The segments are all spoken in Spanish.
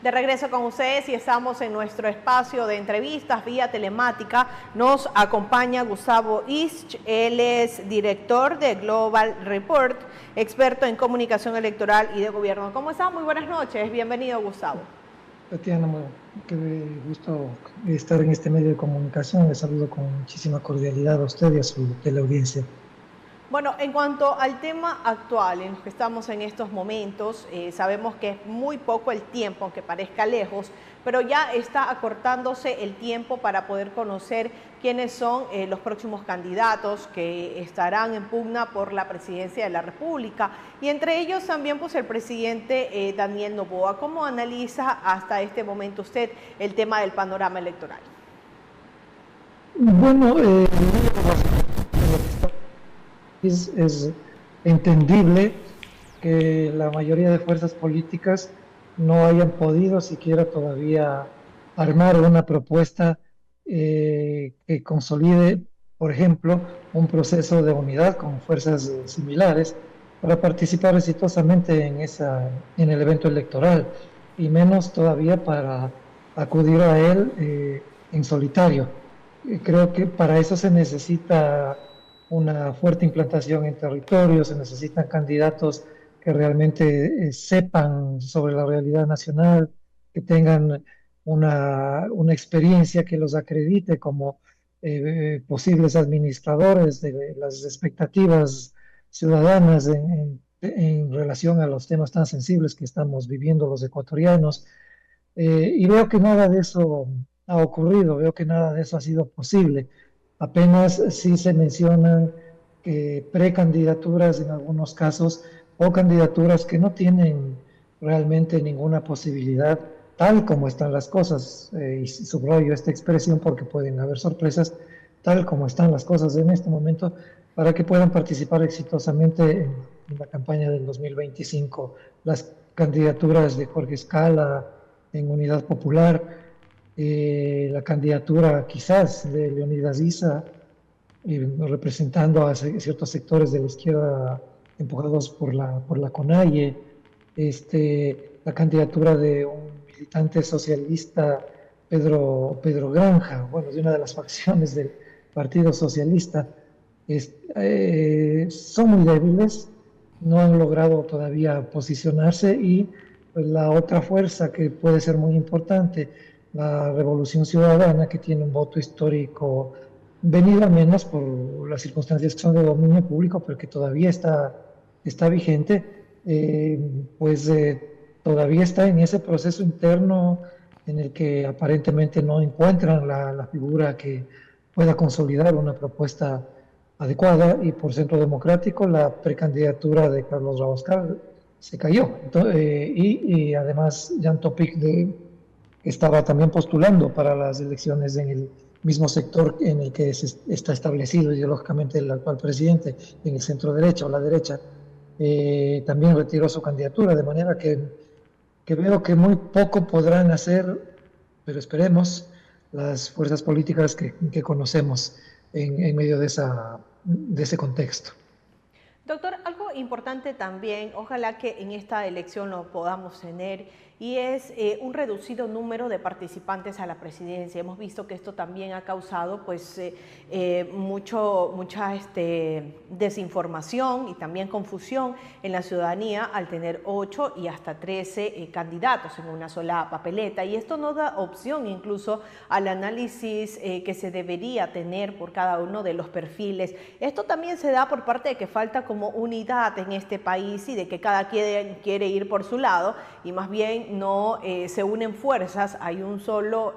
De regreso con ustedes y estamos en nuestro espacio de entrevistas vía telemática. Nos acompaña Gustavo Isch, él es director de Global Report, experto en comunicación electoral y de gobierno. ¿Cómo está? Muy buenas noches, bienvenido Gustavo. Tatiana, qué gusto estar en este medio de comunicación. Les saludo con muchísima cordialidad a usted y a su teleaudiencia. Bueno, en cuanto al tema actual en el que estamos en estos momentos, sabemos que es muy poco el tiempo, aunque parezca lejos, pero ya está acortándose el tiempo para poder conocer quiénes son los próximos candidatos que estarán en pugna por la presidencia de la República, y entre ellos también pues el presidente Daniel Noboa. ¿Cómo analiza hasta este momento usted el tema del panorama electoral? Bueno, es entendible que la mayoría de fuerzas políticas no hayan podido siquiera todavía armar una propuesta que consolide, por ejemplo, un proceso de unidad con fuerzas similares para participar exitosamente en el evento electoral, y menos todavía para acudir a él en solitario. Creo que para eso se necesita una fuerte implantación en territorio, se necesitan candidatos que realmente sepan sobre la realidad nacional, que tengan una experiencia que los acredite como posibles administradores de las expectativas ciudadanas en relación a los temas tan sensibles que estamos viviendo los ecuatorianos. Y veo que nada de eso ha ocurrido, veo que nada de eso ha sido posible. Apenas sí se mencionan precandidaturas en algunos casos, o candidaturas que no tienen realmente ninguna posibilidad, tal como están las cosas, y subrayo esta expresión porque pueden haber sorpresas, tal como están las cosas en este momento, para que puedan participar exitosamente en la campaña del 2025. Las candidaturas de Jorge Escala en Unidad Popular, la candidatura quizás de Leonidas Issa, representando a ciertos sectores de la izquierda empujados por la CONAIE, la candidatura de un militante socialista, Pedro Granja, bueno, de una de las facciones del Partido Socialista. Son muy débiles, no han logrado todavía posicionarse, y pues, la otra fuerza que puede ser muy importante, la Revolución Ciudadana, que tiene un voto histórico venido al menos por las circunstancias que son de dominio público, pero que todavía está vigente, todavía está en ese proceso interno en el que aparentemente no encuentran la figura que pueda consolidar una propuesta adecuada, y por Centro Democrático la precandidatura de Carlos Rabascal se cayó. Y además Jan Topic estaba también postulando para las elecciones en el mismo sector en el que está establecido ideológicamente el actual presidente, en el centro derecha o la derecha. También retiró su candidatura, de manera que veo que muy poco podrán hacer, pero esperemos, las fuerzas políticas que conocemos en medio de ese contexto. Doctor, algo importante también, ojalá que en esta elección lo podamos tener, y es un reducido número de participantes a la presidencia. Hemos visto que esto también ha causado pues mucha desinformación y también confusión en la ciudadanía al tener 8 y hasta 13 candidatos en una sola papeleta, y esto no da opción incluso al análisis que se debería tener por cada uno de los perfiles. Esto también se da por parte de que falta como unidad en este país y de que cada quien quiere ir por su lado, y más bien no se unen fuerzas. Hay un solo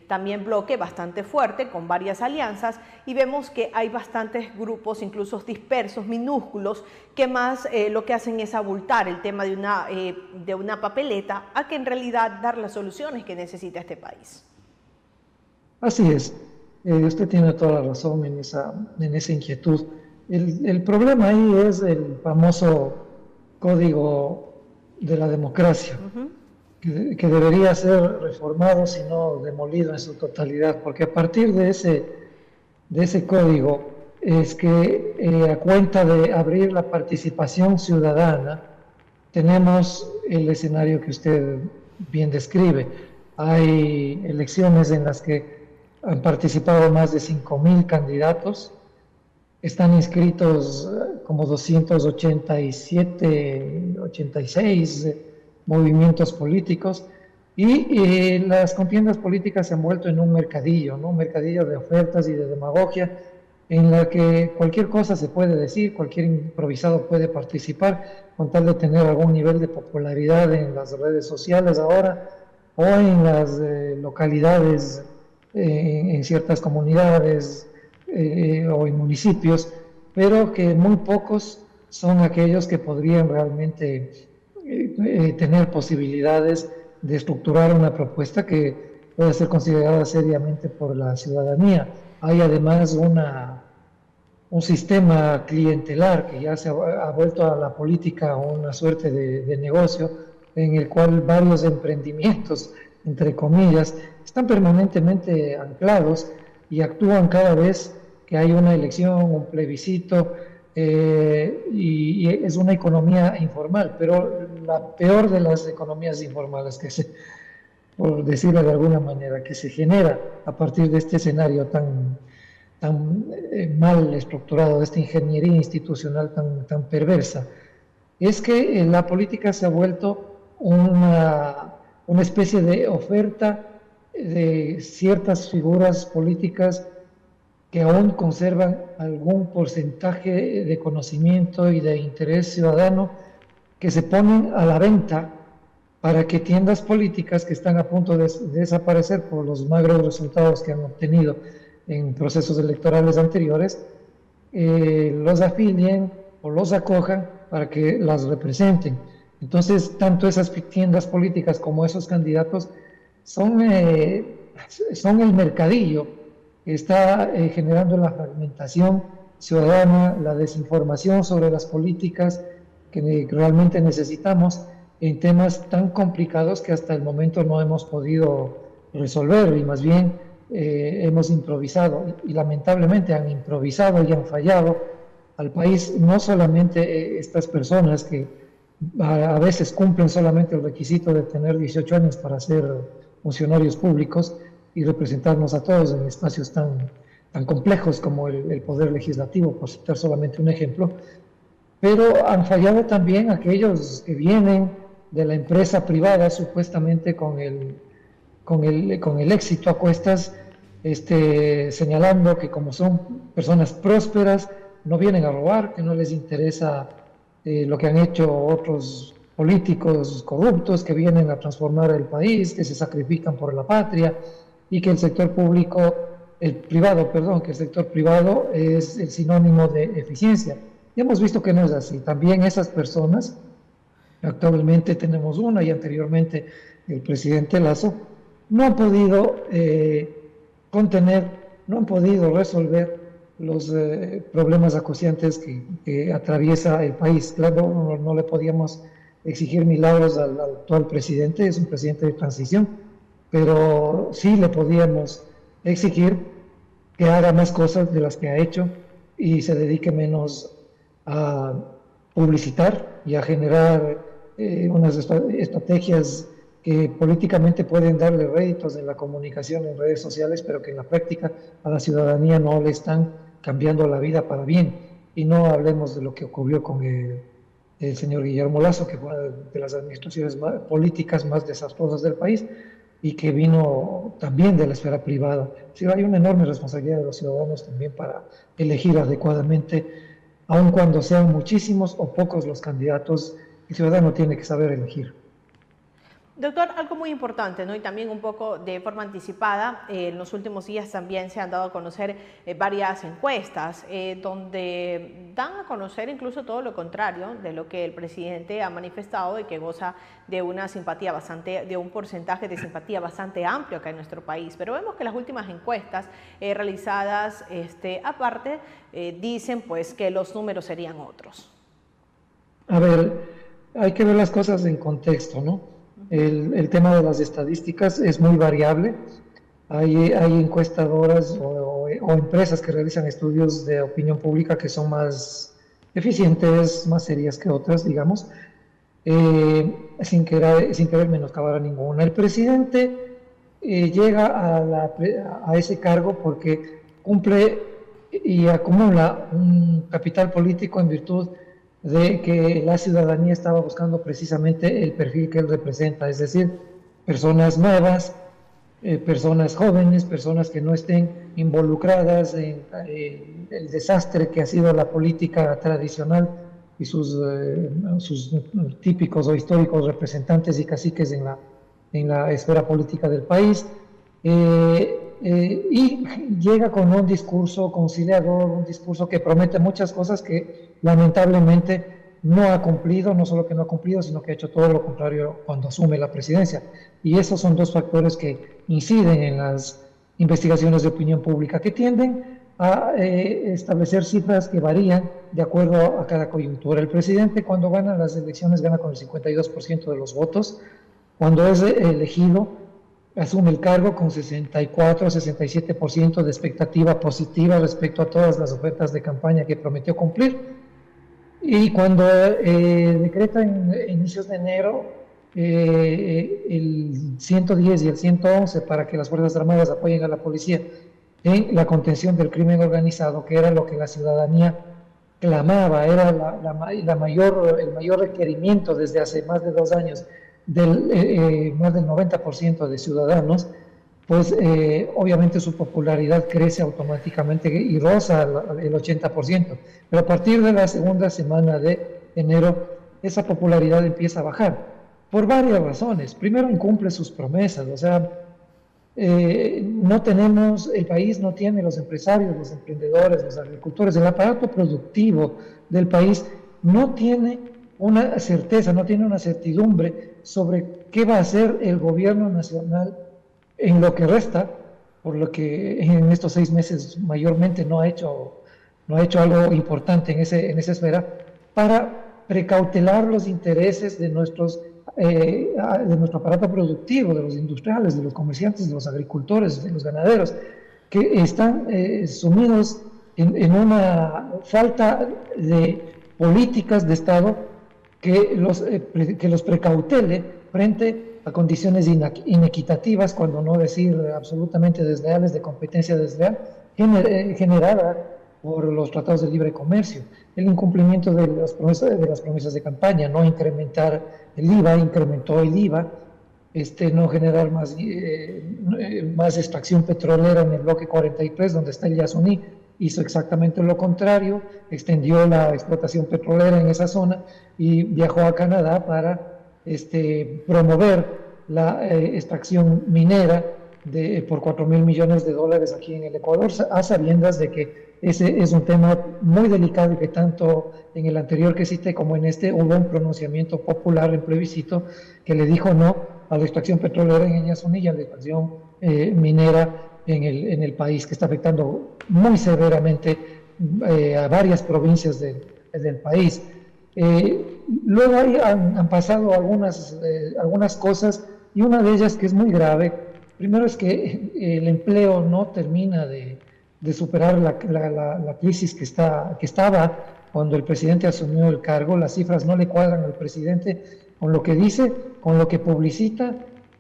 también bloque bastante fuerte con varias alianzas, y vemos que hay bastantes grupos incluso dispersos, minúsculos, que más lo que hacen es abultar el tema de una papeleta a que en realidad dar las soluciones que necesita este país. Así es, usted tiene toda la razón en esa inquietud. El problema ahí es el famoso código de la democracia, que debería ser reformado, si no demolido en su totalidad, porque a partir de ese código es que a cuenta de abrir la participación ciudadana tenemos el escenario que usted bien describe. Hay elecciones en las que han participado más de 5.000 candidatos, están inscritos como 287, 86 movimientos políticos y las contiendas políticas se han vuelto en un mercadillo, ¿no? Un mercadillo de ofertas y de demagogia en la que cualquier cosa se puede decir, cualquier improvisado puede participar con tal de tener algún nivel de popularidad en las redes sociales ahora o en las localidades, en ciertas comunidades o en municipios, pero que muy pocos son aquellos que podrían realmente tener posibilidades de estructurar una propuesta que pueda ser considerada seriamente por la ciudadanía. Hay además un sistema clientelar que ya se ha vuelto a la política una suerte de negocio en el cual varios emprendimientos, entre comillas, están permanentemente anclados y actúan cada vez que hay una elección, un plebiscito, y es una economía informal, pero la peor de las economías informales por decirlo de alguna manera, que se genera a partir de este escenario tan mal estructurado, de esta ingeniería institucional tan perversa, es que la política se ha vuelto una especie de oferta de ciertas figuras políticas que aún conservan algún porcentaje de conocimiento y de interés ciudadano que se ponen a la venta para que tiendas políticas que están a punto de desaparecer por los magros resultados que han obtenido en procesos electorales anteriores, los afilien o los acojan para que las representen. Entonces, tanto esas tiendas políticas como esos candidatos son el mercadillo que está generando la fragmentación ciudadana, la desinformación sobre las políticas que realmente necesitamos en temas tan complicados que hasta el momento no hemos podido resolver y más bien hemos improvisado y lamentablemente han improvisado y han fallado al país, no solamente estas personas que a veces cumplen solamente el requisito de tener 18 años para ser funcionarios públicos y representarnos a todos en espacios tan complejos como el Poder Legislativo, por citar solamente un ejemplo, pero han fallado también aquellos que vienen de la empresa privada supuestamente con el éxito a cuestas, señalando que como son personas prósperas, no vienen a robar, que no les interesa lo que han hecho otros políticos corruptos que vienen a transformar el país, que se sacrifican por la patria y que el sector privado es el sinónimo de eficiencia. Y hemos visto que no es así. También esas personas, actualmente tenemos una y anteriormente el presidente Lasso, no han podido contener, no han podido resolver los problemas acuciantes que atraviesa el país. Claro, no le podíamos exigir milagros al actual presidente, es un presidente de transición, pero sí le podíamos exigir que haga más cosas de las que ha hecho y se dedique menos a publicitar y a generar unas estrategias que políticamente pueden darle réditos en la comunicación en redes sociales, pero que en la práctica a la ciudadanía no le están cambiando la vida para bien. Y no hablemos de lo que ocurrió con el señor Guillermo Lasso, que fue una de las administraciones políticas más desastrosas del país y que vino también de la esfera privada. Sí, hay una enorme responsabilidad de los ciudadanos también para elegir adecuadamente, aun cuando sean muchísimos o pocos los candidatos, el ciudadano tiene que saber elegir. Doctor, algo muy importante, ¿no? Y también un poco de forma anticipada, en los últimos días también se han dado a conocer varias encuestas donde dan a conocer incluso todo lo contrario de lo que el presidente ha manifestado y que goza de una simpatía de un porcentaje de simpatía bastante amplio acá en nuestro país. Pero vemos que las últimas encuestas realizadas aparte dicen pues que los números serían otros. A ver, hay que ver las cosas en contexto, ¿no? El tema de las estadísticas es muy variable. Hay encuestadoras o empresas que realizan estudios de opinión pública que son más eficientes, más serias que otras, digamos. sin querer menoscabar a ninguna. El presidente llega a ese cargo porque cumple y acumula un capital político en virtud de que la ciudadanía estaba buscando precisamente el perfil que él representa, es decir, personas nuevas, personas jóvenes, personas que no estén involucradas en el desastre que ha sido la política tradicional y sus típicos o históricos representantes y caciques en la esfera política del país. Y llega con un discurso conciliador, un discurso que promete muchas cosas que lamentablemente no ha cumplido, no solo que no ha cumplido, sino que ha hecho todo lo contrario cuando asume la presidencia. Y esos son dos factores que inciden en las investigaciones de opinión pública, que tienden a establecer cifras que varían de acuerdo a cada coyuntura. El presidente, cuando gana las elecciones, gana con el 52% de los votos. Cuando es elegido, asume el cargo con 64-67% de expectativa positiva respecto a todas las ofertas de campaña que prometió cumplir. Y cuando decreta en inicios de enero el 110 y el 111 para que las Fuerzas Armadas apoyen a la policía en la contención del crimen organizado, que era lo que la ciudadanía clamaba, era el mayor requerimiento desde hace más de 2 años más del 90% de ciudadanos, pues obviamente su popularidad crece automáticamente y roza el 80%. Pero a partir de la segunda semana de enero, esa popularidad empieza a bajar por varias razones. Primero, incumple sus promesas, o sea, el país no tiene, los empresarios, los emprendedores, los agricultores, el aparato productivo del país no tiene una certeza, no tiene una certidumbre sobre qué va a hacer el gobierno nacional en lo que resta, por lo que en estos 6 meses mayormente no ha hecho algo importante en esa esfera, para precautelar los intereses de nuestro aparato productivo, de los industriales, de los comerciantes, de los agricultores, de los ganaderos, que están sumidos en una falta de políticas de Estado que los precautele frente a condiciones inequitativas, cuando no decir absolutamente desleales, de competencia desleal, generada por los tratados de libre comercio. El incumplimiento de las promesas de campaña, no incrementar el IVA, incrementó el IVA, no generar más extracción petrolera en el bloque 43, donde está el Yasuní, hizo exactamente lo contrario, extendió la explotación petrolera en esa zona y viajó a Canadá para promover la extracción minera por $4,000 millones aquí en el Ecuador, a sabiendas de que ese es un tema muy delicado y que tanto en el anterior que cité como en este hubo un pronunciamiento popular en plebiscito que le dijo no a la extracción petrolera en Yasuní y a la extracción minera en el país, que está afectando muy severamente a varias provincias del país. Luego han pasado algunas cosas, y una de ellas que es muy grave. Primero es que el empleo no termina de superar la crisis que estaba cuando el presidente asumió el cargo. Las cifras no le cuadran al presidente con lo que dice, con lo que publicita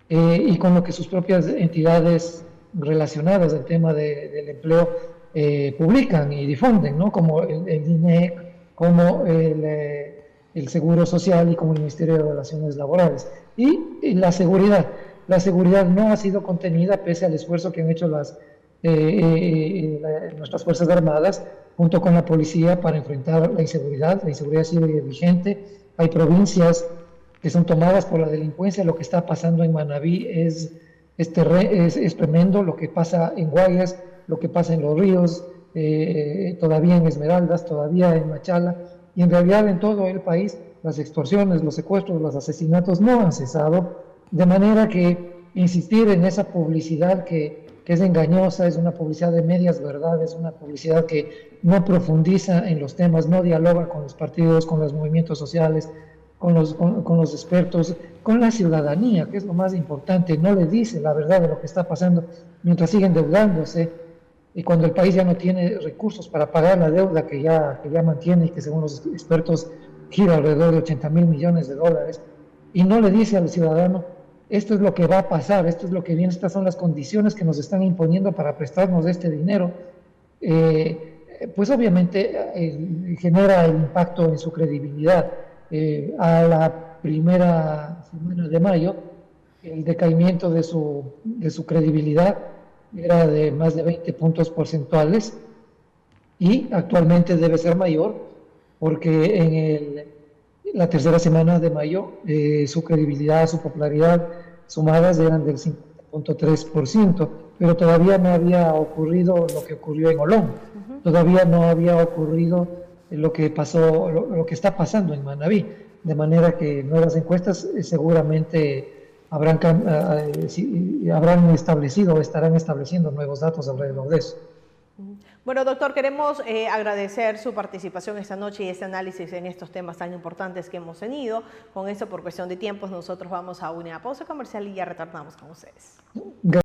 y con lo que sus propias entidades relacionadas al tema del empleo publican y difunden, ¿no? Como el INEC, como el Seguro Social y como el Ministerio de Relaciones Laborales. Y la seguridad no ha sido contenida pese al esfuerzo que han hecho nuestras Fuerzas Armadas junto con la policía para enfrentar la inseguridad sigue vigente. Hay provincias que son tomadas por la delincuencia. Lo que está pasando en Manabí es tremendo, lo que pasa en Guayas, lo que pasa en Los Ríos, todavía en Esmeraldas, todavía en Machala, y en realidad en todo el país las extorsiones, los secuestros, los asesinatos no han cesado, de manera que insistir en esa publicidad que es engañosa, es una publicidad de medias verdades, una publicidad que no profundiza en los temas, no dialoga con los partidos, con los movimientos sociales, con los expertos, con la ciudadanía, que es lo más importante, no le dice la verdad de lo que está pasando, mientras siguen endeudándose, y cuando el país ya no tiene recursos para pagar la deuda que ya mantiene y que según los expertos gira alrededor de 80.000 millones de dólares, y no le dice al ciudadano, esto es lo que va a pasar, esto es lo que viene, estas son las condiciones que nos están imponiendo para prestarnos este dinero, pues obviamente genera el impacto en su credibilidad. A la primera semana de mayo, el decaimiento de su credibilidad era de más de 20 puntos porcentuales, y actualmente debe ser mayor porque la tercera semana de mayo su credibilidad, su popularidad sumadas eran del 50.3%, pero todavía no había ocurrido lo que ocurrió en Olón, todavía no había ocurrido lo que pasó, lo que está pasando en Manabí, de manera que nuevas encuestas seguramente habrán establecido o estarán estableciendo nuevos datos alrededor de eso. Bueno, doctor, queremos agradecer su participación esta noche y este análisis en estos temas tan importantes que hemos tenido. Con esto, por cuestión de tiempos, nosotros vamos a una pausa comercial y ya retornamos con ustedes.